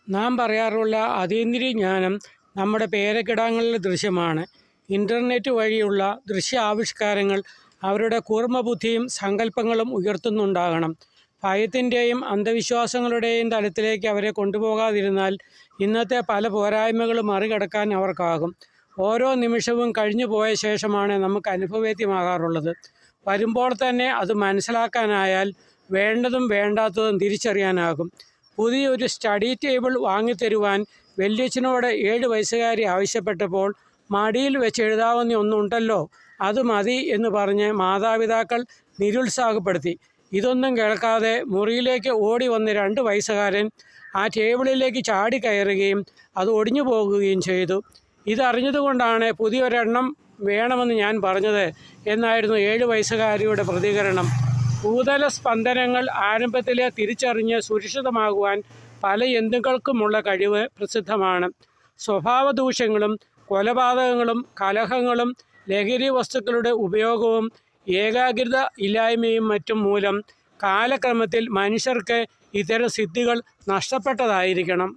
നാം പറയാറുള്ള അതീന്ദ്രിയ ജ്ഞാനം നമ്മുടെ പേരക്കിടാങ്ങളിൽ ദൃശ്യമാണ്. ഇൻ്റർനെറ്റ് വഴിയുള്ള ദൃശ്യാവിഷ്കാരങ്ങൾ അവരുടെ കൂർമ്മബുദ്ധിയും സങ്കല്പങ്ങളും ഉയർത്തുന്നുണ്ടാകണം. ഭയത്തിൻ്റെയും അന്ധവിശ്വാസങ്ങളുടെയും തലത്തിലേക്ക് അവരെ കൊണ്ടുപോകാതിരുന്നാൽ ഇന്നത്തെ പല പോരായ്മകളും മറികടക്കാൻ അവർക്കാകും. ഓരോ നിമിഷവും കഴിഞ്ഞു പോയ ശേഷമാണ് നമുക്ക് അനുഭവേദ്യമാകാറുള്ളത്. വരുമ്പോൾ തന്നെ അത് മനസ്സിലാക്കാനായാൽ വേണ്ടതും വേണ്ടാത്തതും തിരിച്ചറിയാനാകും. പുതിയൊരു സ്റ്റഡി ടേബിൾ വാങ്ങിത്തരുവാൻ വല്യച്ഛനോട് 7 വയസ്സുകാരി ആവശ്യപ്പെട്ടപ്പോൾ മടിയിൽ വെച്ച് എഴുതാവുന്ന ഒന്നുണ്ടല്ലോ, അത് മതി എന്ന് പറഞ്ഞ് മാതാപിതാക്കൾ നിരുത്സാഹപ്പെടുത്തി. ഇതൊന്നും കേൾക്കാതെ മുറിയിലേക്ക് ഓടി വന്ന് 2 വയസ്സുകാരൻ ആ ടേബിളിലേക്ക് ചാടിക്കയറുകയും അത് ഒടിഞ്ഞു പോകുകയും ചെയ്തു. ഇതറിഞ്ഞതുകൊണ്ടാണ് പുതിയൊരെണ്ണം വേണമെന്ന് ഞാൻ പറഞ്ഞത് എന്നായിരുന്നു 7 വയസ്സുകാരിയുടെ പ്രതികരണം. ഭൂതല സ്പന്ദനങ്ങൾ ആരംഭത്തിലെ തിരിച്ചറിഞ്ഞ് സുരക്ഷിതമാകുവാൻ പല ജന്തുക്കൾക്കുമുള്ള കഴിവ് പ്രസിദ്ധമാണ്. സ്വഭാവദൂഷ്യങ്ങളും കൊലപാതകങ്ങളും കലഹങ്ങളും ലഹരി വസ്തുക്കളുടെ ഉപയോഗവും ഏകാഗ്രത ഇല്ലായ്മയും മറ്റും മൂലം കാലക്രമത്തിൽ മനുഷ്യർക്ക് ഇത്തരം സിദ്ധികൾ നഷ്ടപ്പെട്ടതായിരിക്കണം.